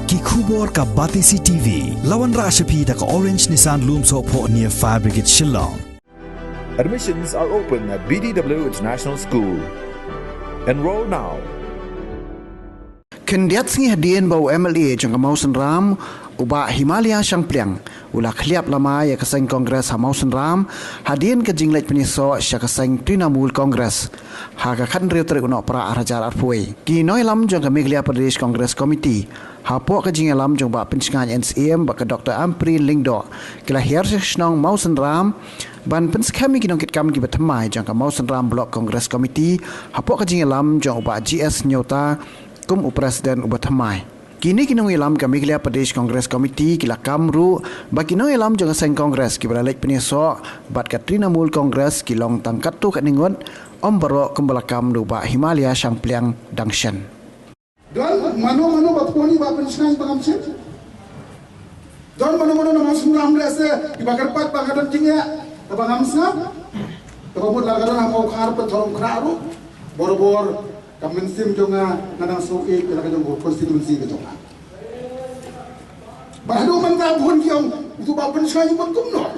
Ki khubor ka Batisi TV. Lawan Rashapi da ka Orange Nissan Lumso po near Fire Brigade Shillong. Admissions are open at BDW International School. Enroll now. Kendiat singi hadian bau MLA jang Mausen Ram uba Himalaya sang pliang ula khliap lama ya kaseng Kongres Mausen Ram hadian ke jinglait peniso sya kaseng Trinamool Kongres ha ka khan riu tre uno pra arajar arpui ki noi lam jang Meghalaya Pradesh Congress Committee ha po ka jing lam jang ba pensingan NCM ba ka Dr. Ampri Lingdo kila hiar snong Mausen Ram ban penskami kinong kitkam ki batmai jang Mausen Ram Block Congress Committee ha po ka jing lam jang ba GS Nyota kum Presiden Ubathamai. Kini kinong ilam ka Meghalaya Pradesh Congress Committee kila kamru ba kinong ilam jang seng Congress ki beralek peniso bat ka Trinamool Congress ki long tangkat tu kat ningon om baro kumbalakam du ba Himalaya sang pliang dangshan. Dan mano bat poni ba pensingan pangamsin. Dan mano na Mausen Ram lese ibakar pat bagadan tingya tabangamsa. Tabamut lagaran mau khar pe thorong khararu bor Kemensim jonga nanang suki kira kajong konstitusi ke jonga. Bahadu mentah pun kiong itu bapak pensiun pun kumno.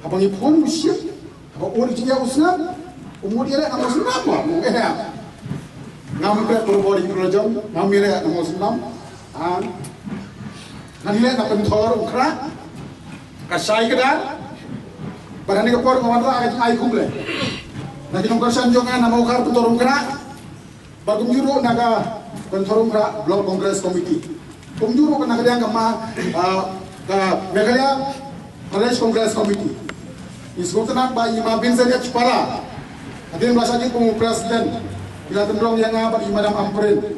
Abang ipun musyik, abang umur dia usna, umur dia nak Mausen Ram apa? Mungkin ya. Ngambil berbodi kerajaan, ngambil nak Mausen Ram, ngambil nak pentor ukra, kasai kedar. Barang ni kepor kawan tak ai kumle. Nanti nongkasan jonga nama ukar pentor ukra. Bagum juru naga pentorum ra Block Congress Committee. Juru kan naga yang kama Meghalaya Pradesh Congress Committee. Iskutenak ba Ima bin Zayed Chpara. Adin bahasa ni pung Presiden. Bila tendrong yang apa Madam Amprin.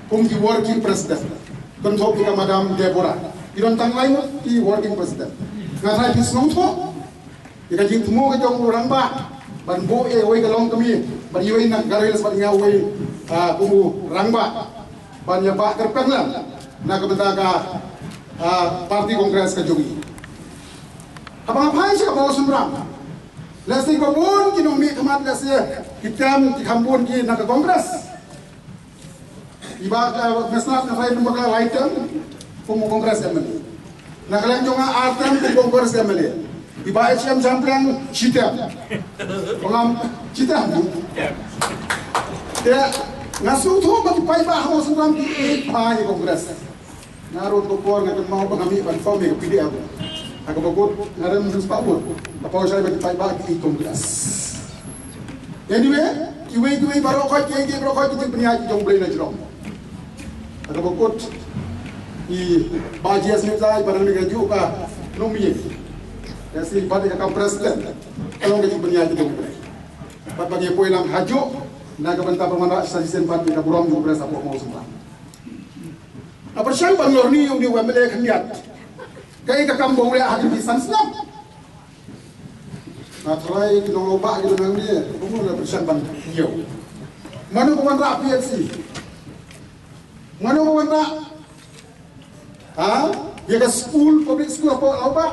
Pung ki working President. Bentuk kita Madam Deborah. Idon tang lain ki working President. Ngarai di snongto. Ika jing temu ke jong orang ba. Ban bo oi kalong kami ban yoi nak garel sebat ngawai kumu rangba ban ya ba kerpen lah nak kebentaka parti kongres ke jogi apa sih Mausen Ram lesi kebun kinong mi kemat lesi kitam di kampun ki nak kongres iba mesnat na fai number la item kumu kongres emeli nak kalian jonga atem kumu kongres emeli Iba HM sampling cita, pengam cita. Ya, ngasuh tu bagi payah Mausen Ram di payah kongres. Narut kopor ngakan mau pengami ban form ke PD aku. Aku bagut ngaran harus pabut. Apa saya bagi payah di kongres. Anyway, iwe baru kau kaya baru kau kita punya jom boleh nak jerong. Aku bagut i bajias ni saya barang ni gaji ka nomi. Yasi pada kakak Presiden kalau kita berniat itu pada bagi poilang hajo naga bentang permana stasiun pan kita buram juga berasa pok Mausen Ram apa syang banglor ni yang di WMLA kendiat kaya kakak boleh hadir di sanslam atrai kita loba gitu nang dia umur dah persyang ban yo mana bukan rapi sih mana bukan rak ya ke school public school apa loba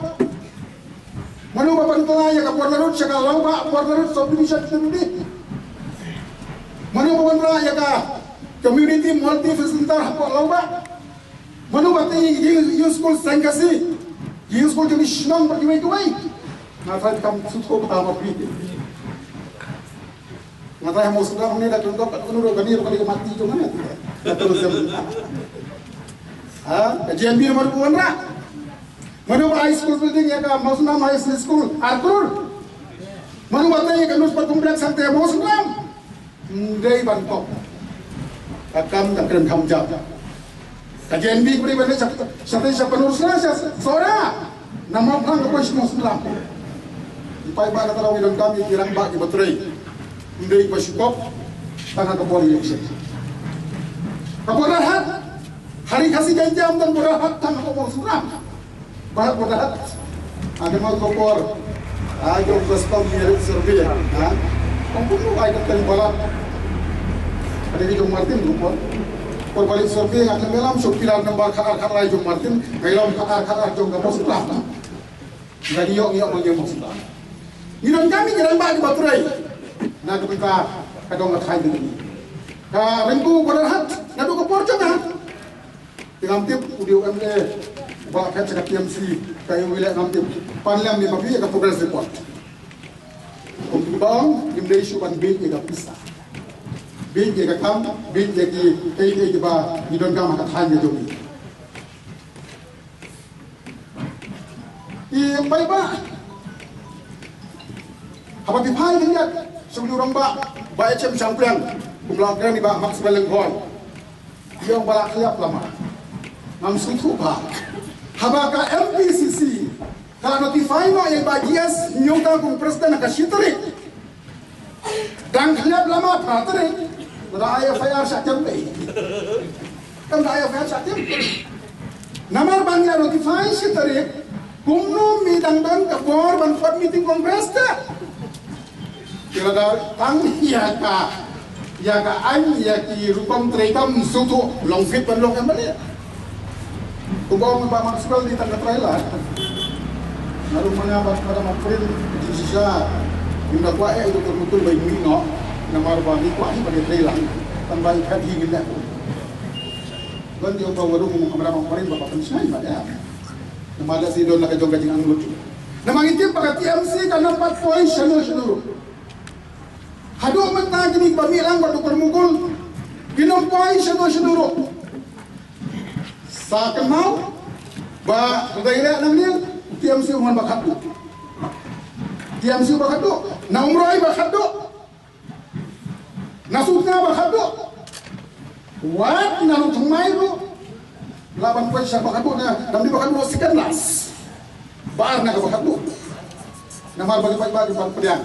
Manu bapak tengah ya kapur larut cakap lau pak kapur larut subdivision community. Manu bapak tengah ya ka community multi facilitator kapur lau pak. Manu bapak ini school sengkasi, school jadi senang pergi ke baik. Nafas kamu sudah pertama pergi. Nafas Mausen Ram ni dah contoh kat kunur gani kali mati tu mana? Terus jam. Kajian bir baru puan rak. Manu high school building ya ka Mausen Ram High School Arkur. Manu batay ka nus kompleks sante Mausen Ram. Ndai Bangkok. Akam tak keren kam jap. Kajian bi beri benda sate siapa nurusna sora. Nama pang ko Mausen Ram. Ipai ba na tarawih dan kami kirang ba ki batray. Ndai pasyukop tangga ke polisi. Kaporahat hari kasih jam dan borahat tangga ke Mausen Ram. Bahat bodahat, ada mau kopor, ada custom merit survey, kampung tu ada kali balap, ada di Jom Martin kopor, kopor balik survey akan melam sokiran nambah kar lagi Jom Martin, melam kar Jom Mausen Ram, jadi yok bagi Mausen Ram. Ini kami jalan balik baturai, nak kita kadang nak kain ini, ringku bodahat, nak kopor juga, ngamtip udio MLA ba pet cakap TMC kayu wilayah ngamtip panliam ni papi ka progress report bang di Malaysia ban bin ka pisa bin ka kam bin ki ba idon kam ka than je jomi bai ba apa pipai ni ya sebelum orang ba HM Champion kumlakan ni ba Max Belengkon yang balak liap lama langsung tuba habaka MPCC kalau notify no yang bagias nyuka kung presiden nak syitri dan liap lama patri beraya FIR syatem kan beraya FIR syatem namar bangya notify syitri kumno midang dan kabor ban fat meeting kongres ta kira dah tang ya ka an ya ki rupam trekam sutu long fit ban long kembali kubong ba maksudal di tangga trailer lalu mengapa pada April di sisa yung nagwa itu betul-betul baik mino namar ba ni kwa pada trailer tambah ikat hingin dah kan dia tahu baru ngomong kamera April bapak pensiun pada namada si don nakajong kajing ang lutu namang itip pagka TMC ka 4 poin syanu hado man ta gini pamilang baru permukul ginompoy syanu sa kemau ba daira nang niya TMC uman bakado TMC bakado na umroy bakado nasutna bakado wat nanu tumayro laban poin siya bakado na namdi bakado sikan las baar na ka bakado namar bagi-bagi bang pediang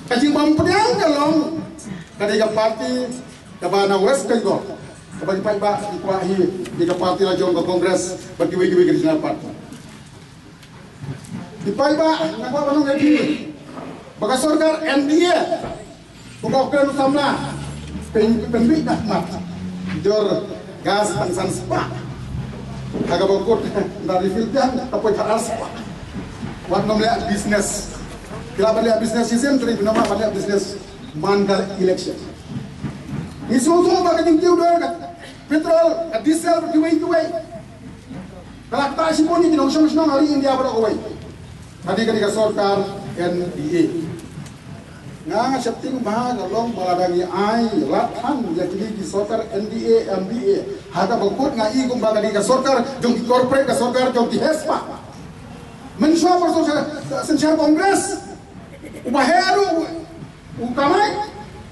kajing bang pediang kalong kadiga parti kabana west kayo kabagi pa ikwahi di ka parti la jong ka kongres bagi wigi di sana parti di pa nakwa banong ngaji baka sorgar NDA buka kren samna penbik nak mat jor gas tangsan spa agak bokot dari filter tapi taras wat nomor bisnes kila balik bisnes season tri nama balik bisnes mandal election ni semua bagi tinggi udah petrol diesel berkiwai kalau kita sipon ni nong nong hari India berapa tadi ketika sorkar NDA nga septing bahag along maladangi ay lathan yakini di sorkar NDA MBA hada bukut nga igong baga di ka sorkar jong corporate ka sorkar jong di HESPA mensyo perso sensyar kongres ubaheru ukamay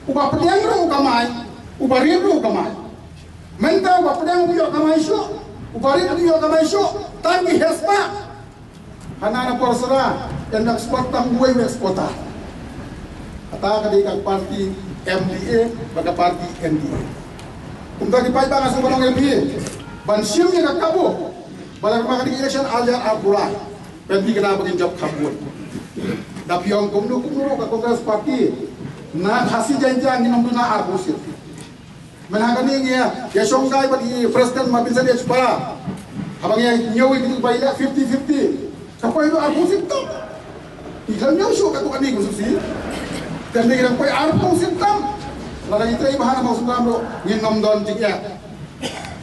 ubapediangro ukamay ubariru ukamay menta ubapediang uyo kamay syo ubariru uyo kamay syo tangi HESPA hanana porsora en ekspor tangguay eksporta atau ketika parti MDA pada parti NDA. Untuk dipakai bang asal orang MDA, bansium yang kabu, pada kemarin election Aljar Al-Qura, penting kena bikin job kabur. Tapi yang kumdu ke kongres parti, nak hasil janjian ini membina arbusir. Menangani ya, ya songkai bagi presiden mabisa dia supaya, abangnya nyawi itu bayar 50-50. Siapa itu arbusir tu? Iklan nyawi syok kat tukang ni khususi. Dan dia kira arpung sintam ladang itrai bahana mau sundam lo ngin nom don tikya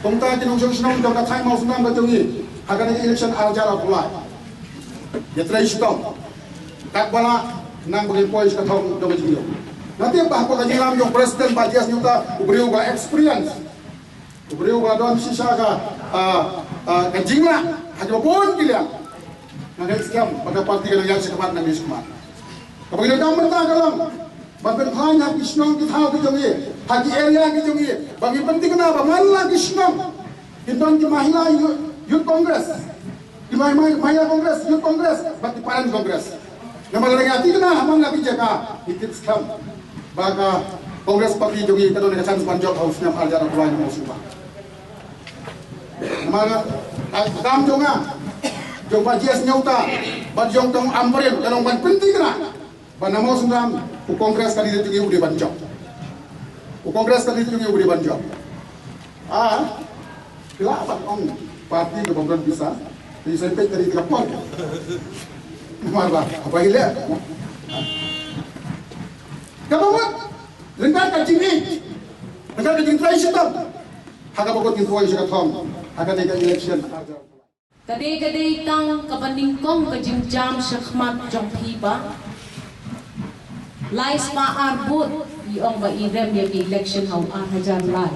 pungta jinong song dong katai mau sundam lo jongi akan election Aljar Al-Qura ya trai stop tak bala nang bagi poin katong dong jingo nanti bah ko kajing lam jong presiden bajias nyuta ubriu ba experience ubriu ba don sisa ka kajing la hajo pun kiliang nang scam pada parti kan yang sekemat nang diskumat kapag kita mentang kalam Bapak hanya kisnong kita tahu kejongi, hagi area kejongi. Bagi penting kenapa? Malah kisnong. Kita di mahila youth kongres, di mahila kongres, youth kongres, bagi parent kongres. Nama lagi hati kena, hamam lagi jaga. Ikut skam. Baga kongres parti jongi kita dengan chance panjang hausnya Aljar Al-Qura yang mau subah. Nama kam jonga, jong bajias nyauta, bajong tong amperin, kalau penting kena. Panama sundam u kongres kali itu udah banjok. U kongres kali itu udah banjok. Kenapa om parti kebangunan bisa disampai dari 3 poin. Marah apa hilang? Kamu rendah kacing ni, rendah kacing try sitam. Haga pokok ni tuai sikat hom. akan ada election. Kadai-kadai tang kabandingkong kajingjam syakmat jong piba. Lais pa arbut iong ba irem ya election hau hajar lai.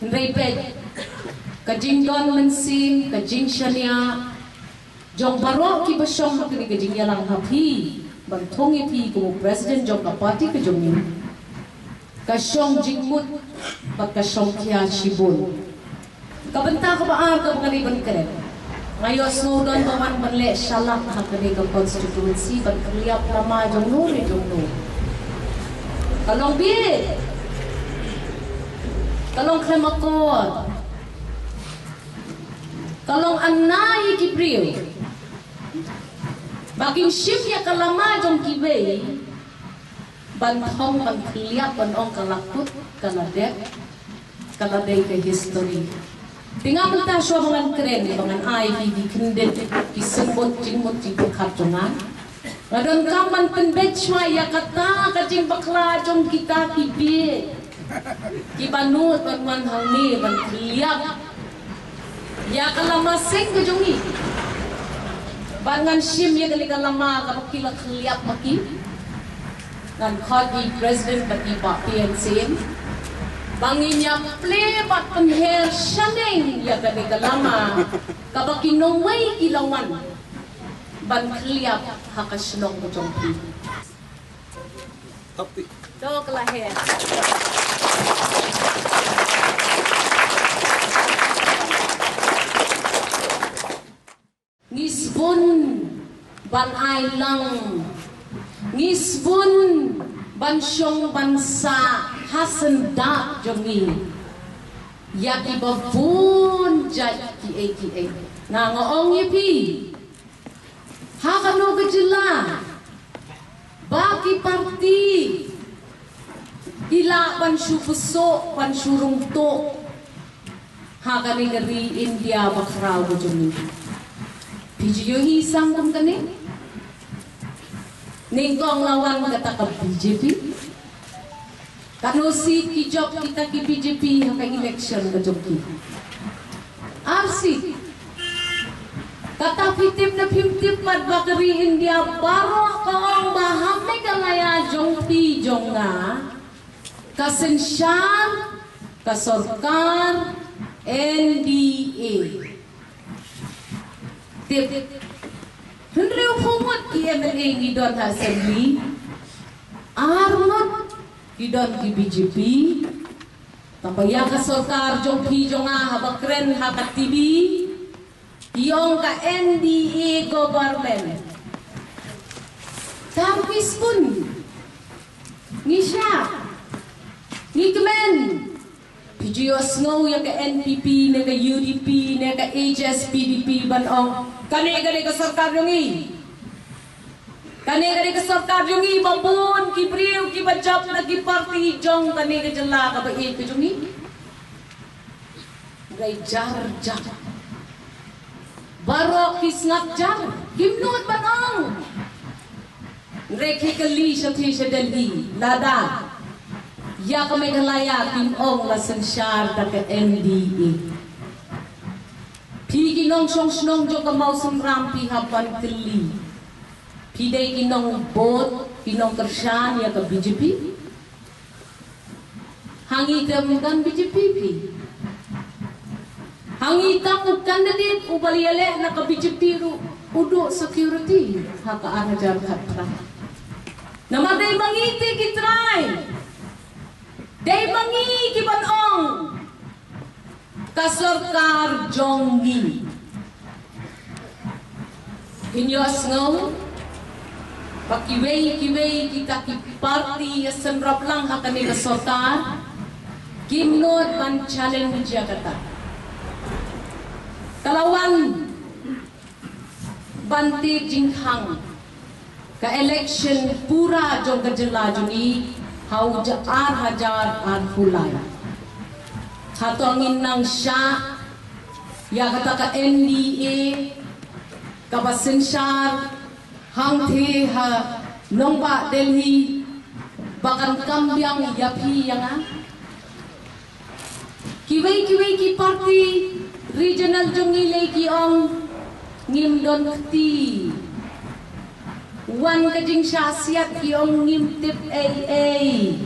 Repet kajinggon mensin kajing syania jong barok ki basyong hakni kajing yalang hapi bantongi pi ko president jong ka party ka jong ni kasyong jingmut bat kasyong kya shibun kabenta ka baar ka bangani ban kare ngayo snowdon bawan banle shalak hakni ka constituency ban kliap lama jong no ni jong no kalong bi kalong kremakot kalong anay kibriyo baking ship ya kalama jong kibay bantong pangkiliap banong kalakut kaladek kaladay ka history tinggal mata siya mga kren mga ay di kindet kisembot jingmot jingkat jongan ngadon kaman penbechwa ya kata kajing bakla jong kita kibi kibanut banwan hangi bangkiliap ya kalama sing ke jongi bangan shim ya kali kalama kapakila kliap maki ngan khadi president bagi pak PNC banginya play bat penher shaneng ya kali kalama kapaki nongway kilawan ban kliap hakasnong ke jongi tapi dok lahir Ngisbun ban ailang Ngisbun ban syong bansa hasen da jongi yaki babun jat ki na ngoong yipi hakano gejela baki parti ila ban syupuso ban syurung to hakani ngeri India bakrau jongi PGO isang kung kani ningkong lawan kata ka BJP kano si kijok kita ki BJP haka election ka joki RC kata pitip na pimtip pad bakari India baro kaong bahame kalaya jong pi jong nga kasensyar kasorkar NDA tip henry humot ki MLA ngidon assembly armot ngidon ki BJP tapaya ka sarkar jong hi jong habakren hakat TV iyong ka NDA government tapis pun ngisya ngikmen PGO snow ya ka NPP na ka UDP na ka HSPDP banong kani ka sarkar yungi kani ka sarkar yungi babun kibriw kibajap na kiparti jong kani ka jala ka ba ka yungi gay jar barok kisngat jar gimnut banong rekhi kali shathi shadali lada ya kami kalaya kim ong lasan syar da ka NDA pi kinong song snong jo ka mau sumram pi hapan keli pi dai kinong bot kinong kershan ya ka BJP hangi kan BJP pi hangi tam candidate ubaliale na ka BJP ru udo security haka arajar khatra namadai mangiti kitrai day mangi kibanong kasarkar jongi hinyos ngaw pakiway kita ki party senrap lang akan ni kasarkar kimnod man challenge Jakarta kalawan banti jinghang ka election pura jong kajela jongi hau jaar hajar fulai hatongin nang sya ya kata ka NDA ka basensyar hang the ha nongba Delhi bakan kambyang yapi yang Kiway ki party regional jongile ki ong ngim don kti. Wan kajing syasiat ki ong ngim tip AA.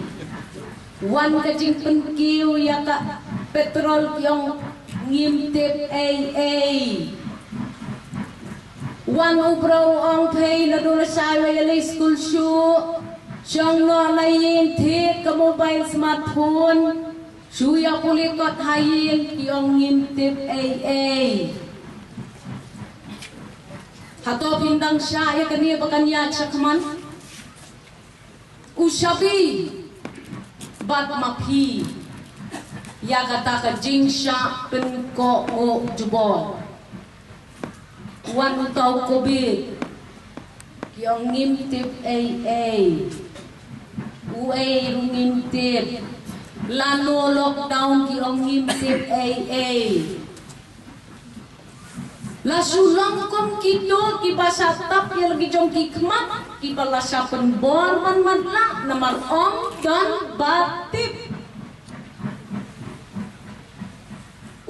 Wan kajing penkiu ya ka petrol ki ong ngim tip AA. Wan ubraw ong pay na doon sa yalay school shoe. Siyang no na yin tit ka mobile smartphone. Suya kulit kot hayin yung ngintip AA. Hato pindang siya ya kaniya bakanya siya kaman. Usyabi bat mapi. Ya kata ka jing siya penko o jubon. Wan utaw COVID yung ngintip AA. Uay ngintip. Lalo lockdown ki yung ngintip AA. Lasulang kong kito kibasa tap yung lagi jong kikmat kibala sa penbor man madla na marong dan batip.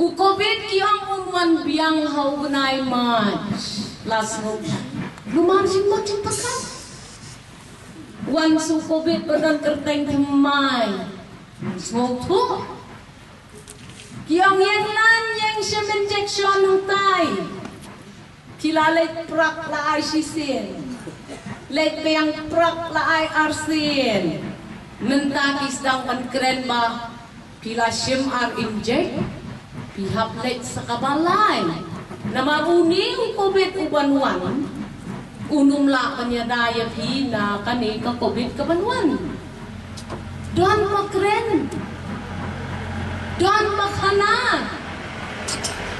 U COVID ki yung unwan biyang haugnay match. Laso lumansin mo cimpakan. Wan su COVID badan kerteng temay. Smokto. Kiyang yan lan yang siya injection ng tay. Kilalay prak la ay sisin. Lait peyang prak la ay arsin. Mentakis dang pankren ba pila sim ar inject. Pihap lait sa kabalay. Na maruning COVID ubanwan. Unumla kanya daya pi na kani ka COVID kabanwan. Don makren, don makhanag,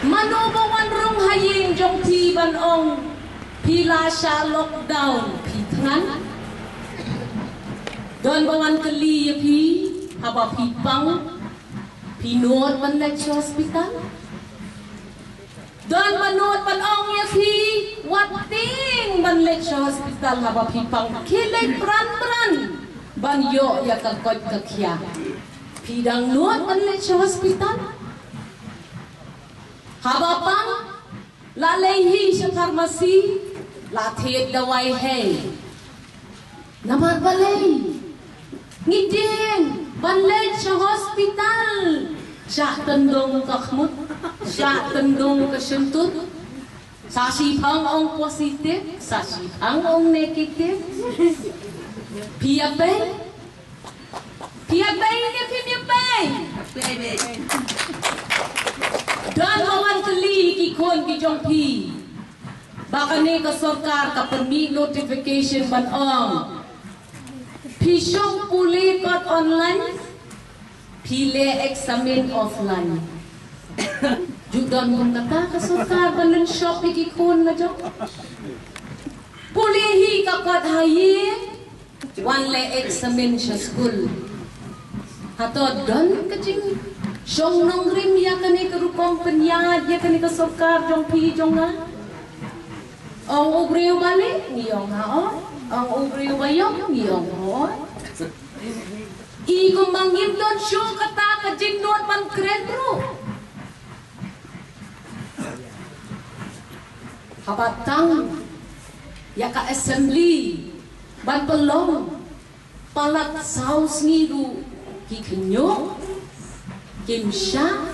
manubawan rong haying jong piban ong pila siya lockdown pitngan. Don bawan kaliya pi, haba pipang, pinuot man lang sa hospital. Don manuot man ong ya pi, wating man lang sa hospital, haba pipang, kilay bran-bran. Banyo ya kakot kakya. Pidang nuot manlit sa hospital. Habapang lalayhi sa farmasi. Latid daway hay. Namarbalay. Ngidin. Banlit sa hospital. Siya tandong kakmut. Siya tandong kasyuntut. Sasipang ang positif. Sasipang ang negatif. Piyabay niya piyabay. Dan awan kali kikon kijong pi. Baka ni kasorkar kapag notification ban ong. Pisyong pulikot online. Pile examine offline. Judan mong kata kasorkar banan shop ikikon na jok. Pulihi kapag hayin. One le examine sa school. Hato don kajing siyong nong rim ya kani karupang penyad ya kani kasokar jong pi jong nga. Ang ubriyo bali ngiyong ha. Ang ubriyo bayong ngiyong ho. Igo manggim don siyo kata kajing nuot man kredro. Habatang ya ka assembly. Ban pelong palat saus ngiru kikinyo kimsya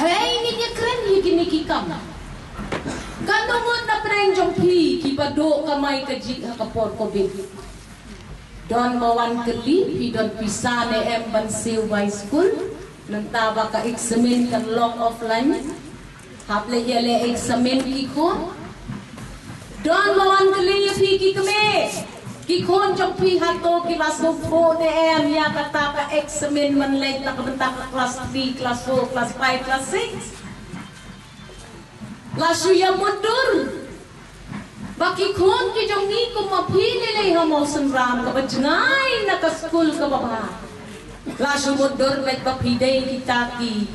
hey niya kren higini kikam kanungon na prenjong pi kibado kamay kaji hakapor COVID don mawan keli pi don pisa ne emban siway school nantaba ka examine kan long offline haple yale examine kiko don mawan kali piki kami kikon jong pi hato kilas po de em ya kata ka examine man late na kabenta ka class 3 class 4 class 5 class 6 lasu ya mundur baki kon ki jong ni ko mapili le hamo sunram ka bajnay na ka school ka baba lasu mundur met papide kita ki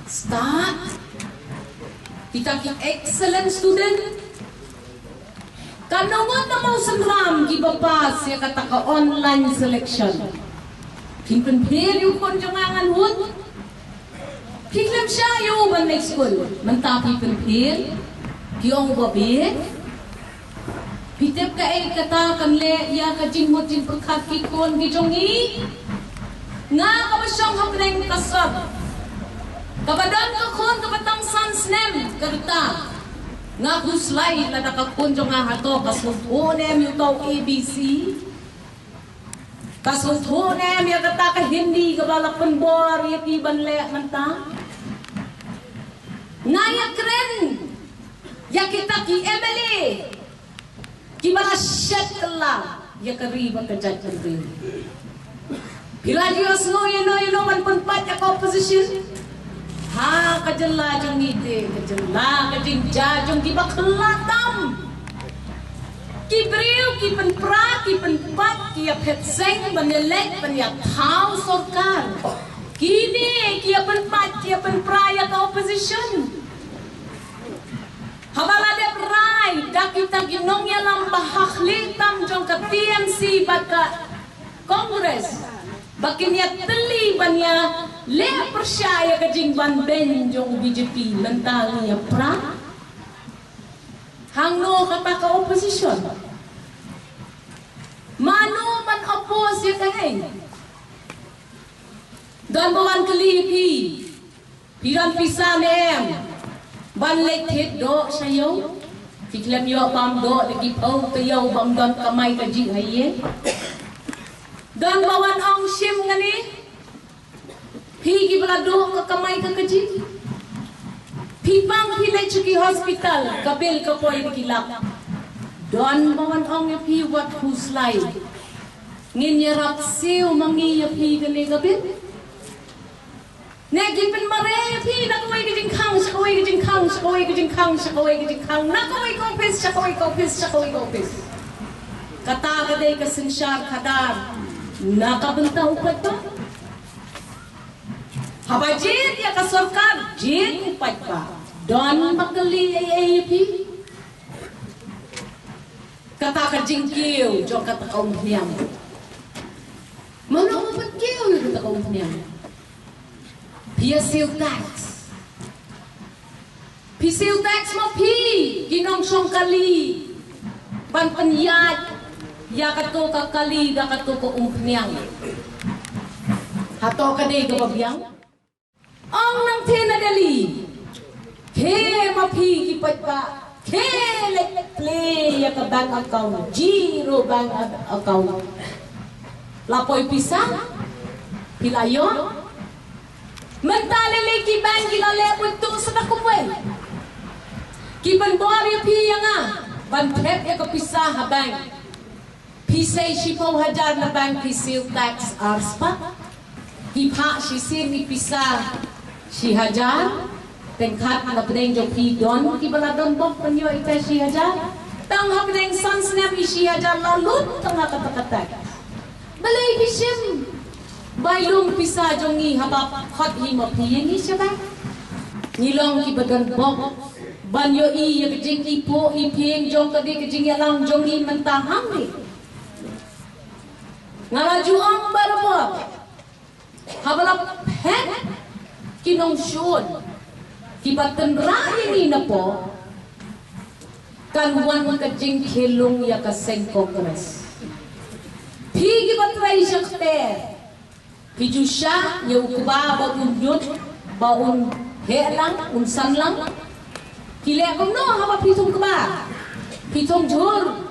start kita ki excellent student. Kanungon na mo sunram gibapas ya kata ka online selection. King pen phê yu kon jong angan hut. King lem sha yu ban next school. Menta pi pen phê. Kiong ba be. Pitep ka kata kan le ya ka jing mo jing perkhat ki kon ki jong i. Nga ka ba siyang hapneng kasab. Kabadon ka kon kabatang sans nem karta. Nga kuslay la nakakon jong nga hato kasutunem yu tau ABC. Kasutunem ya kata ka hindi kabala penbor ya ki banle manta. Nga ya kren. Ya kita ki Emily. Ki bala syet kala ya kariba ka jajari. Bila Diyos no man punpat ya opposition. Ha kajala jong ite kajala kajing jajong ki baklatam. Ki briu ki penpra ki penpat ki apet seng banelek banya thau sarkar. Kini ki penpat ki penpra ya ka opposition. Habala de prai dakita ginong ya lambah litam jong ka TMC baka Congress. Bakin ya teli banya le percaya kajing ban benjong BJP lentali ya pra. Hangno kata ka opposition. Mano man oppose ya kay. Dan bawan kelipi. Piran pisan em. Ban lek het do sayo. Fiklam yo pam do lagi pau tayo bang dan kamay kajing haye. Dan bawan ang sim ngani. Higi belado ke kamay ke keji. Pipang pilih cuki hospital kabil ke poin kilap. Dan bawan ang ya pi wat huslay. Ngin yarap siu mangi ya pi gani kabil. Negi pen mare ya pi nak kawai ke jingkang, sakawai ke jingkang, sakawai ke jingkang, sakawai ke jingkang. Nak kawai kopis, sakawai kopis, sakawai kopis. Kata kadai ke sensyar kadar. Nakabenta upat pa. Habajit ya ka sarkar jit upat pa. Don makali AAP. Kata ka jingkiw jo kata ka umhniang. Mana upat kiw ya kata ka umhniang. Pia seal tax. Pi seal tax mo pi ginong siyong kali. Ban penyat. Ya kato ka kali da kato ko umkniang. Hato ka day gababyang. Ang nang tinadali. Ke mapi kipat pa. Ke let play ya ka bank account. Zero bank account. Lapoy pisa. Pilayon. Mentalili ki bank kilale punto sa nakumway. Kiban buwari piya nga. Bantep ya ka pisa ha bank. Pisay si po hajar na bank pisil tax arspa. Hipa si sini pisa si hajar. Tengkat na pedeng jo pi don ki baladon bok penyo ita si hajar. Tang ha pedeng sans na si hajar lalut tengah kata-kata. Balay bisim. Bailong pisa jong ni habap hot himo pi ni siya ba? Nilong ki badan bok. Banyo i ya kejing ipo iping jong kadi kejing yalang jong i mentahang ni. Ngalaju ang barabot. Habalap pet kinong syod. Kibatan rahin ni na po. Kanwan kajing kilong ya kaseng Congress. Pigi batray siya kter. Piju siya yung kuba baun yun. Baun helang, unsan lang. Kile kong no, haba pitong kuba. Pitong jur.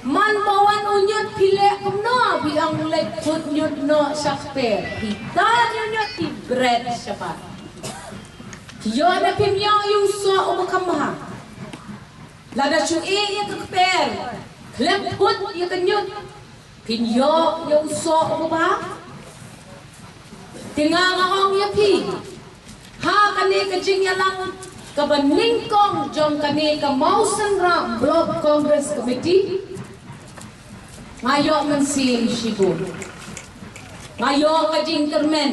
Man bawan unyot pile kumno biang lek put nyot no sakper hitan nyot ti bread siapa yo na pimyo yung so umakamha lada chu ya kakper klep put ya kanyot pinyo yung so umaba tingangahong ya pi ha kani kajing yalang kabaning kong jong kani ka Mausan Ram Block Congress Committee. Ngayon man si Shibu. Ngayon ka Jinkerman.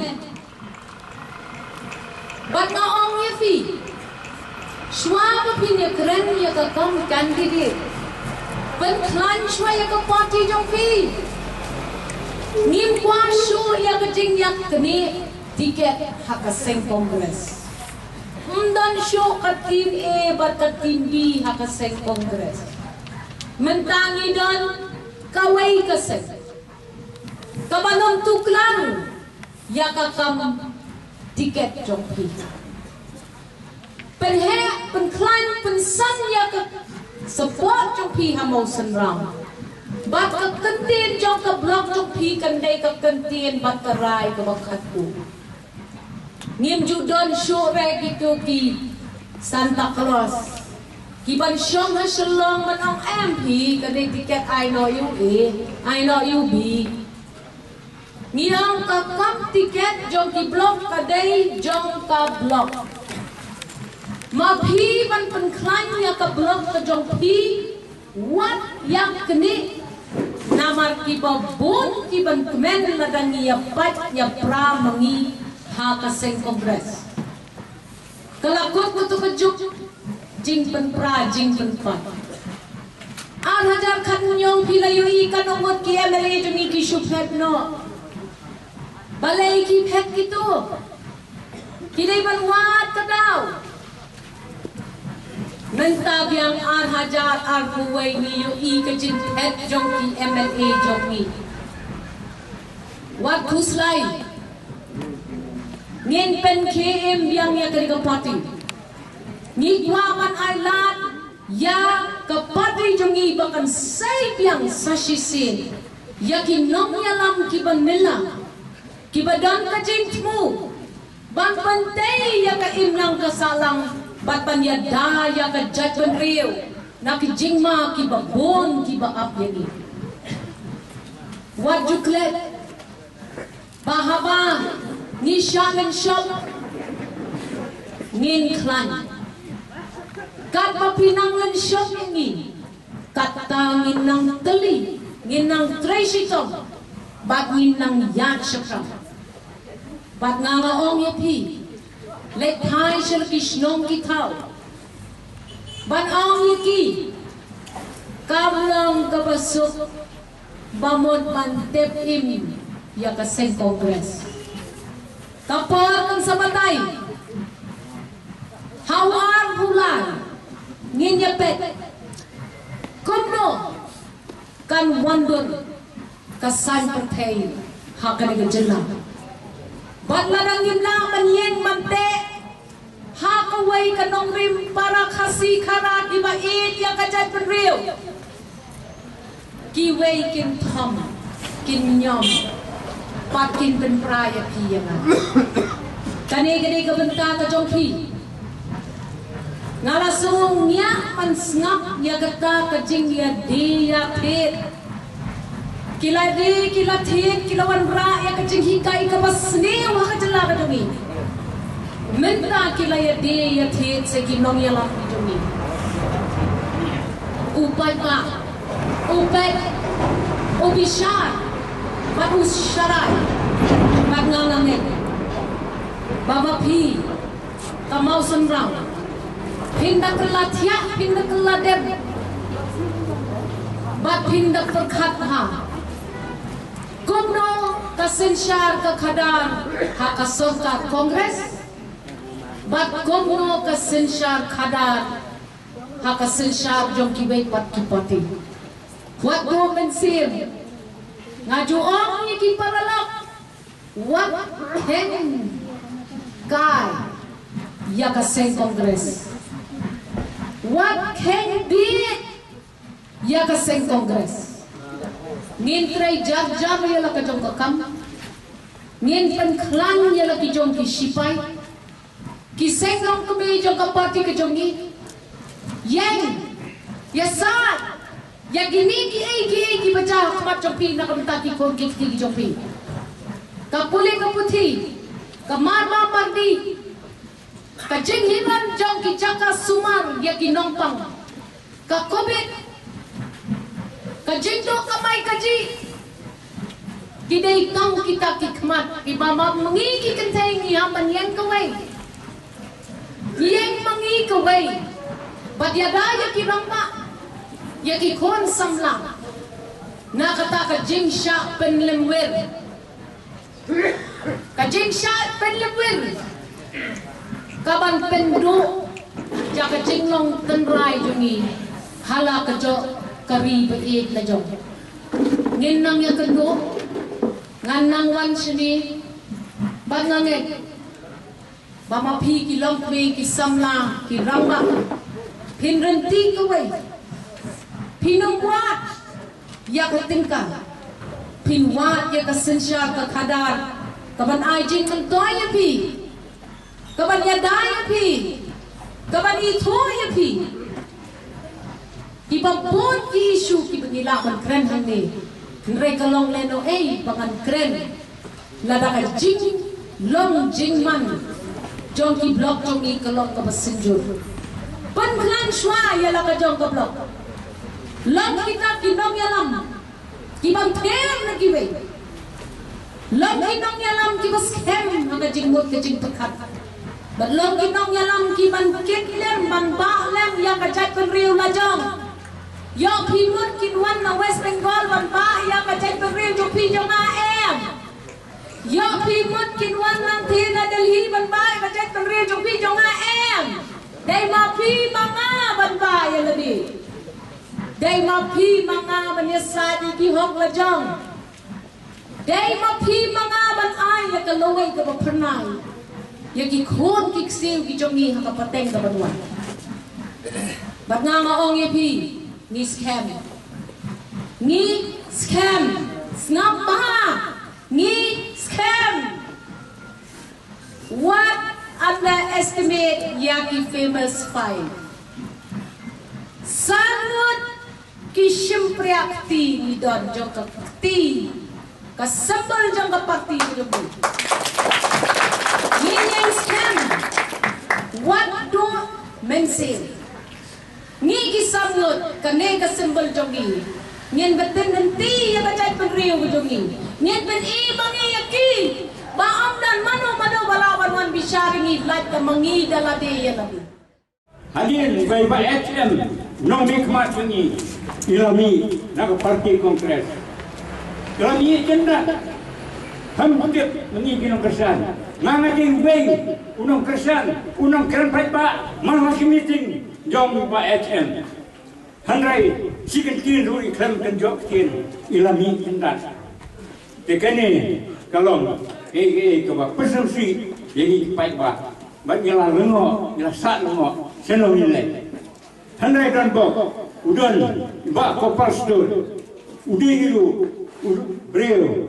Ba't nga ang yafi? Shwa pinakran ya ka kam candidate. But klan shwa ya ka party jong fi. ngim kwa shu ya kajing yak kini tiket hak kaseng kongres undan shu katim A bat katim B hak kaseng kongres mentangi dan kawai kaseng kabanom tuklang ya kakam tiket jongpi penhe penklan pensan ya ke support jongpi hamau senram bat ka kentien jong ka blok jongpi kandai ka kentien bat ka rai ka bakatku ngim judon syure gitu ki Santa Claus kiban syong ha shalom manong MP kandai tiket I know you A I know you B ngiyang ka kam tiket jong ki blok kadai jong ka blok Maphi ban penklan ya ka blok ka jong pi wat yang kini namar ki babon ki ban kemen ladang ya pat ya pra mangi ha ka seng kongres kelakot ko to kejuk jing pen pra jing pen pat an hajar khat nyong pilayo ikan ongot ki MLA joni ki shuphet no balai ki phet gitu kidai ban wat kadau mentab yang ar hajar ar kuwai ni yo I kejin phet jong ki MLA jong ni wat kuslai ngin pen KM yang ya kari party ni kwaman ailat ya ke party jong ni bakan sai biang sashisin ya ki nom yalam ki ban mila ki badan ka jingmu ban pantai ya ka imlang ka salang bat ban ya daya ka judgment real na ki jingma ki babon ki ba ap yani wat juklet bahaba ni shamen shop ngin klan kat papinang len shop ni kata nginang teli nginang treasure bat nginang yat shakram bat nganga ong yapi let thai shal kishnong ki thau ban ong yaki kamlang kabasuk bamot mantep im ya kaseng kongres kapor kan sabatay hawar bulan ngin yapet kumno kan wandor kasan patay hakan ga jelam batladang imla manyen mante hakaway kanong rim para kasi khara iba it ya kajat penriu kiway kin thom kin nyom patin pen praya piyangan kane gede kabenta ka jongpi ngalasung nya man ngap ya gata ka jing ya dia phet kila de kila thet kila wan ra ya ka jing hikai ka basne wa ka jala ka dungi menta kila ya de ya thet se ki nom ya la dungi upai pa upai ubishar Bagus syarat Bagnangamet Baba Pi Kamau Senrang Pindah kelatiak Pindah keladeb Bat pindah perkhatha Kumno Kasensyar Kakadar Hakasongkat Kongres Bat kumno Kasensyar Kadar Hakasensyar Jongkibay Pat Kipati Wat do mensir ngaju ong yaki paralak wat hen kai ya kaseng kongres wat hen dit ya kaseng kongres ngin trai jar ya la ka jong ka kam ngin pen klan ya la ki jong ki sipai ki seng long ko be jong ka party ka jong ni yang ya sat ya gini ki baca khmat jopi na kamta ki kon ki jopi ka pule ka puthi ka marma mardi ka jing himan jong ki chaka sumar ya ki nongpang ka kobet ka jing do kamai kaji ki dei tong kita ki khmat ki mama mangi ki kenteng ni ha man yang ka wei yang mangi ka wei bat ya da ya ki rangma yaki kon samlang nakata ka jing sha penlemwer kajing sya penlewir kaban pendu jaka jinglong tenrai jungi hala kejo kari beid na jong nginang ya kendo nganang wan sini bangange bama pi ki longpi ki samla ki ramba pinrenti kawai pinungwat ya ketingkang pinwat ya kesensya ke kadar kaban ajing mentoy ya pi kaban ya daya pi kaban itu ya pi ibabon ki isu ki bengilaman keren hangni mereka long leno pangan keren ladang jing long jing man jong ki blok jong i kelong ke pesenjur pan belan shwa ya la ka jong ke blok long kita kinong ya lam Kibang tem na kiwe. Long kinong yalam kibas kem hanga jingmut ke jing pekat. But long kinong yalam kiban kitlem ban bahlem yang kajat penriu lajong. Yo pimut kinwan na West Bengal ban bah yang kajat penriu jo pi jong am. Yo pimut kinwan nanti na Delhi ban bah kajat penriu jo pi jong am. Dai ma pi manga ban bah ya lebih. Dai mapi manga menyesadi ki hok lajong. Dai mapi manga ban ai ya kaloi ka pernai. Ya ki khon ki ksiu ki jongi ha ka pateng ka banwan. Bat nga maong ya pi ni scam. Ni scam. Snap ba. Ni scam. What underestimate ya ki famous five. Sanut Kishim Priakti ni don jong ka parti ka sambal jong ka parti ni rubu yang scam what do men say ni kisamut kane ka sambal jong ni nyen beten nanti ya bacai penriu jong ni nyen ben bangi yaki baam dan mano balawan wan bisharingi like ka mangi dalade ya nabi hadir bai ba HM nong mikmat ni ilami nak parti kongres ilami jenda ham hudip mengi kinong kersan ngangajing bai unong kersan unong keren pai ba man masih meeting jom ba HM hanrai sikan kin rui klam kan jok kin ilami jenda tekane kalong ke ba persepsi yang pai ba bagi la lengo la sat lengo seno nilai handai dan bok udon ba kopal stur udi lu breu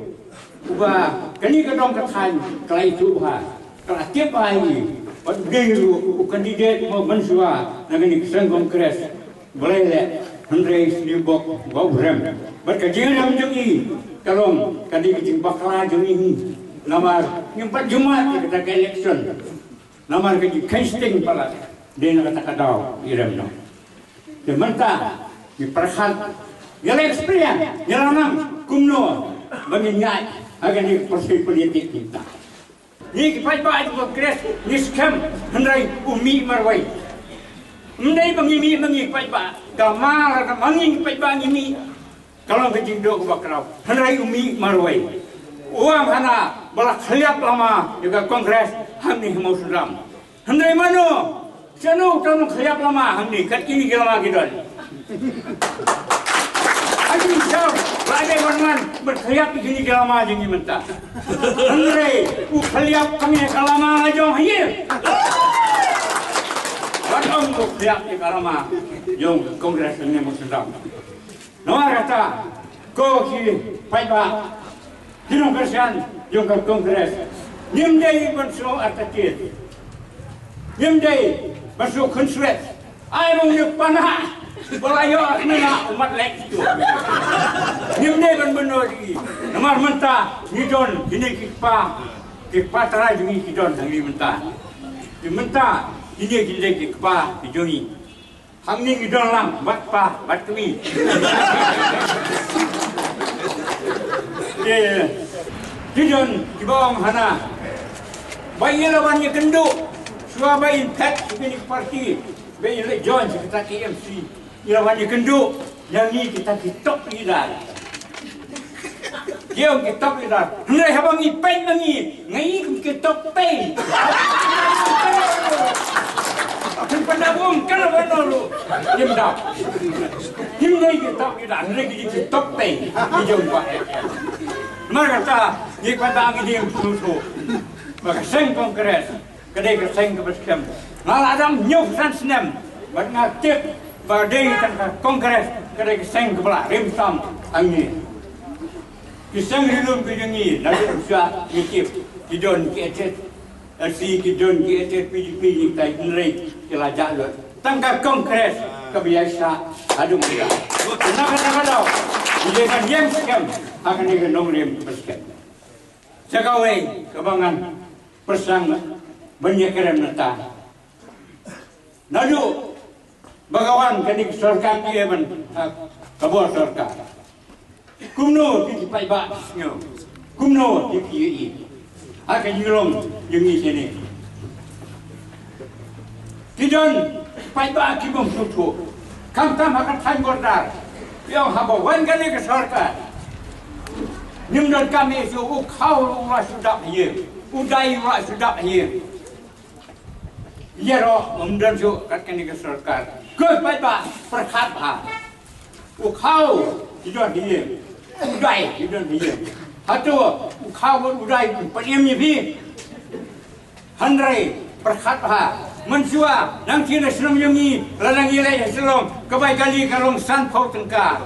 uba kani kadong kathan kalai tu ha kala tiap ai udi lu kandidat mo mansua nagani sang kongres boleh handai ni bok ba brem berkajian jungi kalong kadi kijing bakla jungi namar nyempat jumat kita ke election namar kaji casting pala dia nak kata kadau iram no demanta di perhat gala experience jalanam kumno bagi nyai agan di proses politik kita ni kipai ba itu kongres ni scam hendai umi marwai mendai bangi kipai ba gamal ka mangi kipai ba ngimi kalau kaji do ko bakrau hendai umi marwai uang hana balak khliap lama juga kongres hamni mau suram hendai mano janu kamu khliap lama hamni kat kini lama gidon aji jauh lagi warman berkhliap kini lama jengi mentah hendai khliap kami kalama aja hiye wadong khliap kalama jong kongres ini mau suram no kata ko ki pai ba Dinong kersan yung kongres. Nimday banso atakit. Nimday banso konsulet. Ay mong nagpana. Balayo at na umat lek itu. Nimday ban di. Namar menta ni don ini kikpa tarai jungi kidon hangi menta. Di menta ini kikpa di jungi. Hangi kidon lang bat kami. Dijon di bawah hana bayi lawan yang kendu suah bayi impact ini parti bayi John kita KMC lawan yang kendu yang ni kita top leader dia kita kita ngai habang ni pen ngai ngai kita pen akan pada bom kalau benar lu him dah him ngai kita kita ngai kita pen di jumpa maka kata ni pada angin dia susu maka seng kongres kedai keseng kebersem malah adam nyuk san senem ngaktif badai tentang kongres kedai keseng kepala rimsam angin kisang rilum kejungi lalu usia mikir kidon kecet si kidon kecet PGP tai nrei kelajak lu tangga kongres kebiasa adu muda kata dia kan yang skam akan dia nongrim perskem segawai kebangan persang banyak kerem nata lalu bagawan kini sorkan dia men kabur sorkan kumno di pai ba nyo kumno di ki akan yulong yung sini kidon pai ba ki bom sutu kam tam akan than bordar yang habo wan kali ke sarkar nyumdon kami su khau ula sudak ye udai ula sudak ye yero umdon su kat kali ke sarkar ke pai ba perkhat ha khau kidon ye udai kidon ye hatu khau udai paniam ni bi handrai perkhat ha mensua nang kira selom yungi ladang ilai selom kebai kali kalong san pau tengka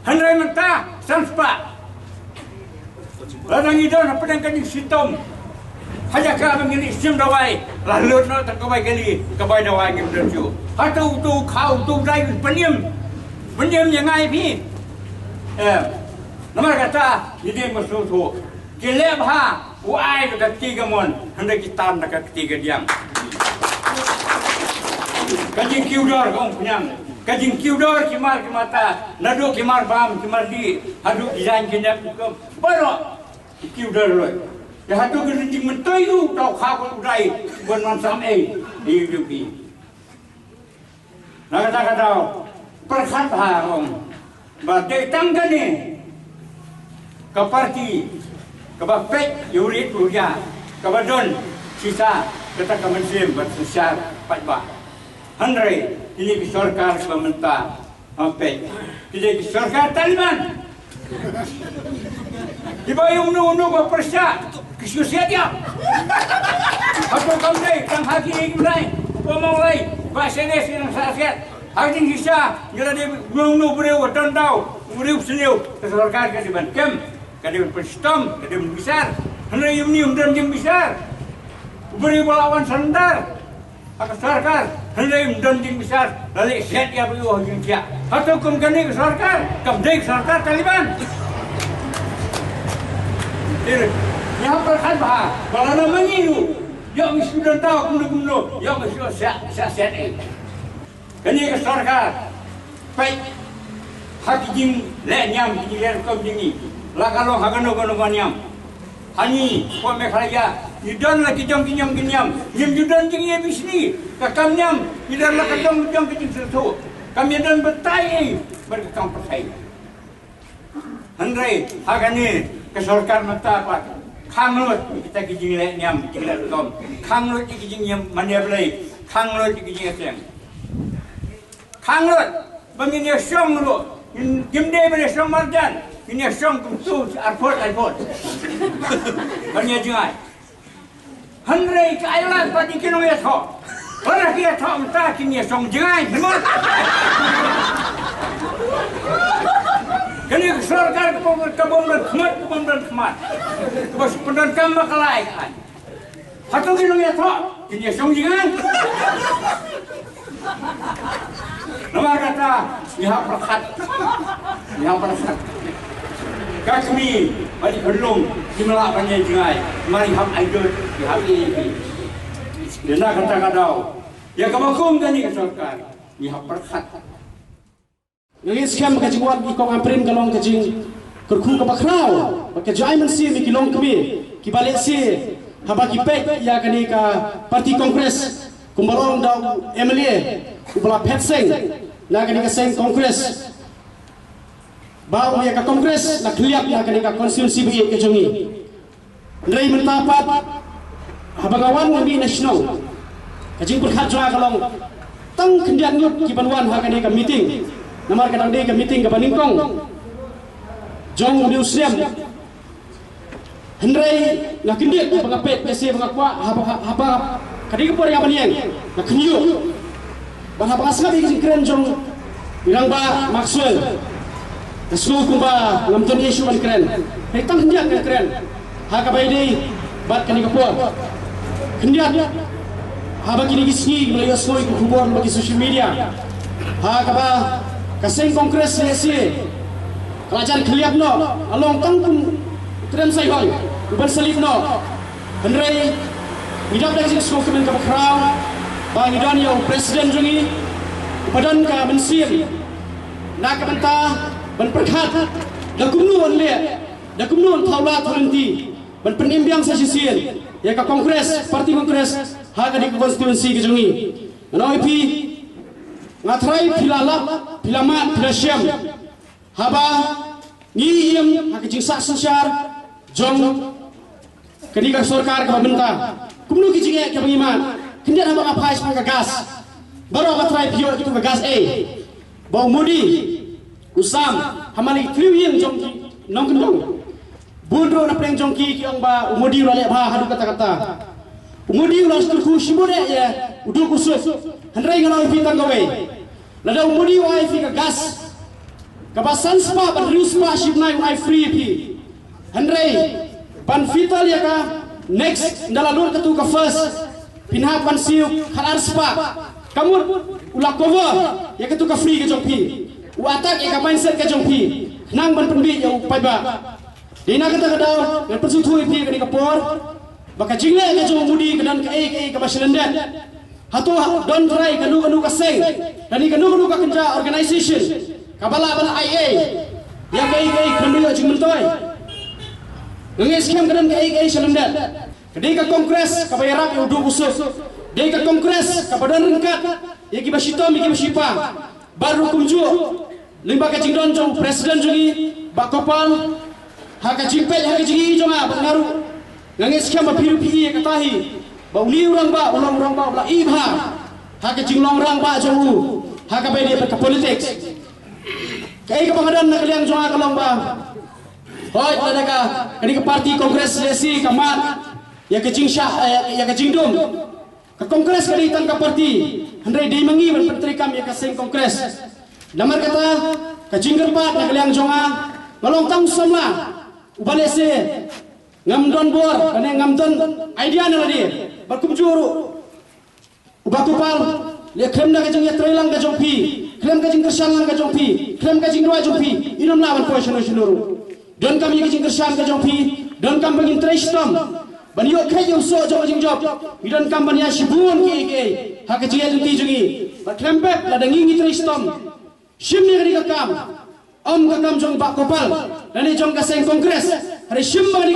handrai mentah san spa ladang idon pedang kani sitom haja ka mengini sim dawai lalu no tak kebai kali kebai dawai ngim derju hatu tu khau tu dai paniam yang ai bi nama kata ini masuk tu keleb ha uai dekat tiga mon hendak kita dekat ketiga diam kajing kiudor kong punyang kajing kiudor kimar kimata nado kimar bam kimar di hadu design kinap kum baru kiudor loy ya hadu kejing mentoy tu tau khau udai bon man sam hidupi nak kata perkhat ha kong badai tangga ni ke parti ke bapek yurit puja ke badon sisa kata ke muslim bersesar patbah handrai ini ke sarkar pemerintah bapek kita ke sarkar Taliban dibayung nu berpersia kesusia dia apa kau ni tang haki ni mulai pemulai bahasa Inggeris yang sahaja haki hisa jadi nu beriu tandau beriu seliu ke sarkar ke Taliban kem kadang perstom, kadang besar. Hendak yang besar. Beri lawan sandar. Akan sarkar. Hendak yang besar. Lalu set ya beri yang dia. Atau kemkani ke sarkar. Kemdek sarkar Taliban. Jadi, yang perkan bah. Kalau nama ini, yang sudah tahu kumno, yang sudah set ini. Kini ke sarkar. Baik. Hak jing lenyam jing kom jingi. La kalau hagano nyam hani ko me khalaya yudon la kijong kinyam kinyam yim yudon jing ye bisni kakam nyam yudon la kijong kijing sesu kami yudon betai berkam pertai handrai hagani ke sarkar mata apa kanglut kita kijing le nyam kijing le kom kanglut kijing nyam mania blai kanglut kijing aseng kanglut bangin ye syong lu gimde bele syong marjan ini syong tu arpot. Banyak jangan. Handrai ke ailan padi kino ya tho. Orang kia tho mentah kini syong jangan. Semua. Kini sarkar kebomran khmat. Bos pendan kam makalai kan. Hatu kino ya tho kini syong jangan. Nama kata lihat perkat. Kami bagi belum dimela banyak jengai mari ham idol di hari ini dia kata ya kamu kan ni sarkar ni ham perkhat Ngis kam ka jingwat ikong amprim kalong ka jing kurku ka bakraw ka jai man si mi kilong kami ki balik si haba ki pek ya kani ka parti kongres kumbalong daw MLA ubala petseng na kani ka seng kongres Bahawa ya ka kongres nak liap ya ka konstitusi bagi ke jongi. Ndai mentapat habagawan ngabi nasional. Kajing perkhat jua kalong tang kendian nyuk ki banwan ha ka meeting. Namar kadang dia ke meeting ke Baningkong. Jong museum. Hendrai nak kendiat pengapet pesi pengakwa haba kadang por yang baniang nak kenyu. Bahapa asgabi ke keren jong irang ba Maxwell. Kesu kumba ngamton isu man keren. Hei tang kendiat keren. Ha ka bai dei bat kani kapor. Kendiat haba kini gisni melalui asoi ku kubor bagi social media. Ha ka ba kaseng kongres lesi kerajaan keliap no along tangkung keren sai hoi uban salib no hendrai hidup dari sini semua kemen ke crowd bang idan yo presiden jungi padan ka mensir nak mentah ban perkhat da kumnu le da kumnu thaula thurenti ban penimbiang sa sisien ya ka kongres parti kongres ha ka di konstitusi ke jungi noi pi ngatrai pilalap pilamat pilasyam haba ngiyem hakijing saksar jong kenika sarkar ka benta kumnu kijinge ka bangiman kendian haba apais pa gas baru ngatrai pio itu ka gas bau mudi usam hamali kriwien jong nong kendong bundro na preng jong ki ong ba umudi rale ba hadu kata-kata umudi ulas ku shimode ya udu kusuk handrai nganoi pitang gawe lada umudi wa fi ka gas kabasan spa ban rius spa shipnai unai free pi handrai ban vital ya ka next dalalur ketu ka first pinha ban siu khalar spa kamur ula cover ya ketu ka free ke jongpi uatak ya ka mindset ke jongpi nang ban penbi ya upai ba dina kata kadau ngan persuthui pi ke ka por baka jingle ke jong mudi kedan ke ka baselendet hatu don try kanu ka seng dan kanu ka kenja organization kabala bala IA yang kai kanu yo jing mentoy ngis kem kedan kai selendet kedai ka kongres ka bayarap yo du busuk dei ka kongres ka badan rengkat ya ki basito mi ki basipa baru kumju limba ka jingdon jong presiden jungi bakopal ha ka jimpet ha ka jingi jonga bangaru ngis kem biru pi ka tahi ba uli urang ba bla ibha ha ka jinglong rang ba jongu ha ka bai dia ka politics kai ka bangadan na kaliang jonga kalong ba hoi ada ka kani ka parti kongres lesi kamat ya ka jingsha ya ka jingdom ka kongres kali tan ka parti handai dei mangi ban petrikam ya ka seng kongres namar kata ka jingger pat na kaliang jonga ngalong tang samla ubale se ngamdon bor kane ngamdon idea na ladi bakum juru ubakupal le krem na ka jing ya trailang ka jongpi krem ka jing kersan lang ka jongpi krem ka jing dua jongpi inam lawan poison seluruh don kami ka jing kersan ka jongpi don kam bangin trestom ban yo khay yo so jong jing job idon kam ban ya shibun ki ha ka jing ya ti jungi ba krem pe la dangi ngi trestom shimni ka kam om ka kam jong ba kopal dan jong ka seng kongres hari shimba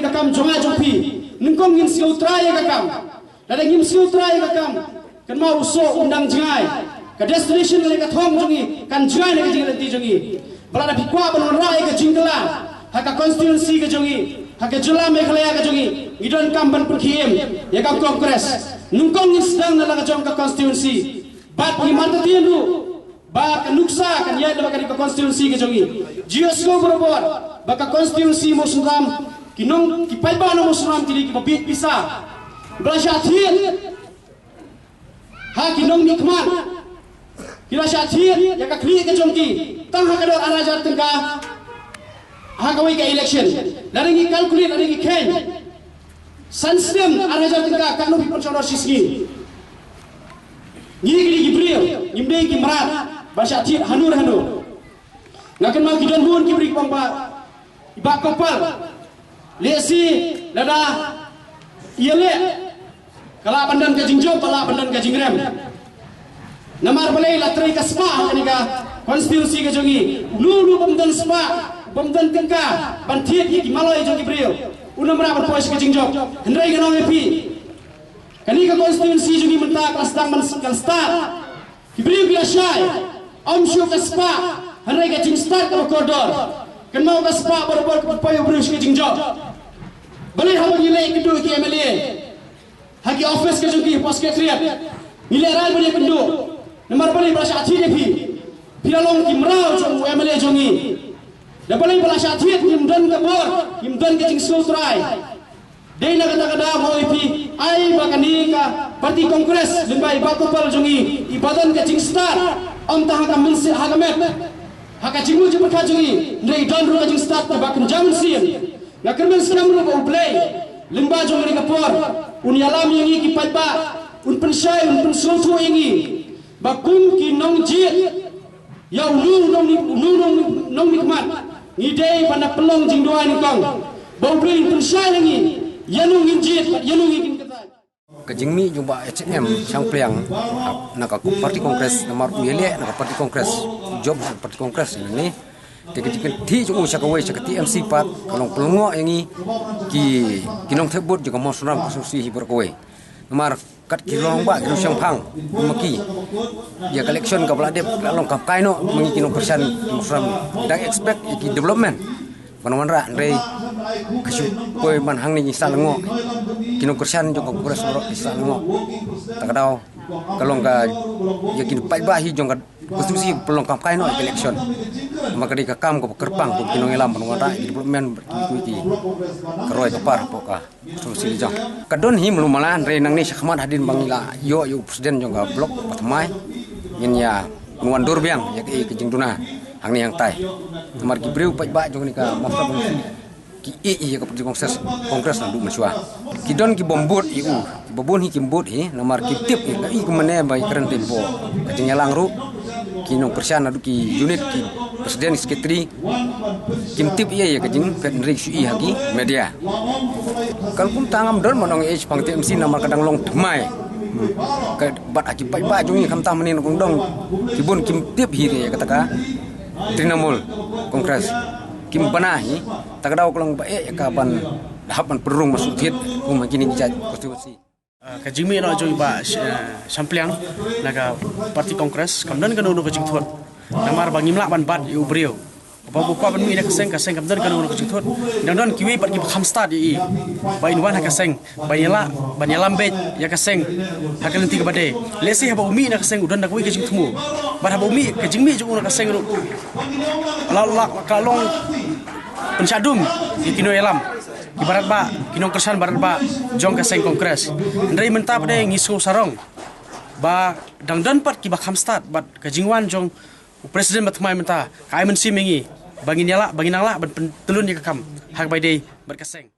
ka kam jong a jongpi ningkong ngin siu trai ka kam dan ngim siu trai ka kam kan mau so undang jingai ka destination le ka thong jungi kan jingai le ka jing ti jungi bala na bikwa ban rai ka jingla ha ka constituency ka jungi ha ka jula meghalaya ka jungi idon kam ban perkhiem ya ka kongres nungkong ngin sedang na ka jong ka constituency bat ni mata tiendu ba ka nuksa kan ya ba ka constituency ka jungi jiosgo berobor ba ka constituency muslim kinong kipaiba no muslim kini ki bit bisa berasya thien ha kinong nikmat kira syathian ya ka kli ka jongki tang ha ka dor arajat tengka ha ka wai ka election dari ngi calculate dari ngi ken sansem arajat tengka ka no pipon choro sisgi ni gili gibril nimbe ki marat ba syathian hanur ngakan ma kidon hun ki brik bang ba iba kopal lesi lada iele kala bandan ka jingjo kala bandan ka jingrem namar balai latrai ka spa ani ka konstitusi ka jongi lulu bomdan spa bomdan tengka bantiet ki maloi jongi brio unamra ber pois ka jingjo hendrai ka nong epi kani ka konstitusi jongi menta kelas tang man kan start ki brio biasa om shu ka spa Henry ke jing start ke koridor. Kan mau ke spa berber ke payu brush ke jing job. Balik haba nilai kedua ke MLA. Hagi office ke jungki pos ke kriat. Nilai rai balik kedua. Nomor balik berasa athi depi. Pilalong kimrau jong MLA jongi. Dan balik berasa athi kimdan ke bor, kimdan ke jing slow try. Dei na kata-kata mau ipi ai bakani ka parti kongres limbai batopal jongi ibadan ke jing start om taha ka mensi hagamet haka jingu je berka jongi nei don ru jing start ke bakan jamun sien na kermen skam ru ba play limba jongi ka por un yalam yangi ki patba un pensai un pensotu yangi bakum ki nong jit ya nong nikmat ni dei pada pelong jing doa ni kong bau play pensai yangi yanung injit yanung ingin kata kejingmi jumpa HM sang pliang nak parti kongres nomor milik nak parti kongres job parti kongres ini kejikan ti jung syakawai syakati MC pat kalong pelongok yangi ki kinong tebut juga mau sunam kasusi hiberkawai nomor kat kilong ba kilong syangpang maki ya collection ka beladep kalong kapkaino mengi kinong persen sunam dak expect ki development mana-mana rei kasih koi manhang ni salengo kino kersan jong kongres orok salengo takadau kalong ka yakin pai bahi jong ka konstitusi pelong kampai no election maka di kakam ko kerpang ko kino ngelam mana-mana development berkuiti keroi kapar poka konstitusi jong kadon hi melumalan rei nang ni sakmat hadin bangila yo presiden jong ka blok patmai ngin ya nuan durbiang ya ke jing duna hang ni yang tai nomor ki breu pai ba jong ni ka mafta ki ya ka kongres nandu masua ki don ki bombut iu bobon hi kimbut hi nomor ki tip i ku mane bai keren tempo jing yalang ru ki no persian adu ki unit ki presiden sekretari kim tip ya ka jing federal sui hagi media kalpun tangam don monong h pang TMC nomor kadang long demai ka bat aki pai ba jong ni kam ta manin kong dong kibun kim tip hi ya kata ka Trinamul kongres kim panahi takadau kolong bae kapan dahapan perung masuk tiet rumah kini dijat konstitusi kajimi no joi ba sampliang naga parti kongres kamdan kanu no kajing thot namar bangimla ban bat yu brio apa buka ban mi na kaseng kamdan kanu no kajing thot dan kiwi pat ki kham start i ba inwan ha kaseng banyalam bet ya kaseng hakan ti bade lesi haba umi na kaseng udan na kiwi kajing thumu ba haba umi kajing mi jung no kaseng ru la kalong pensadum di kino elam ibarat ba kino kersan barat ba jong kaseng kongres ndai mentap de ngisu sarong ba dangdan pat ki ba kham start bat kajingwan jong presiden batmai menta kai men si mengi bangin yala bangin angla ban telun di kakam hak bai dei berkaseng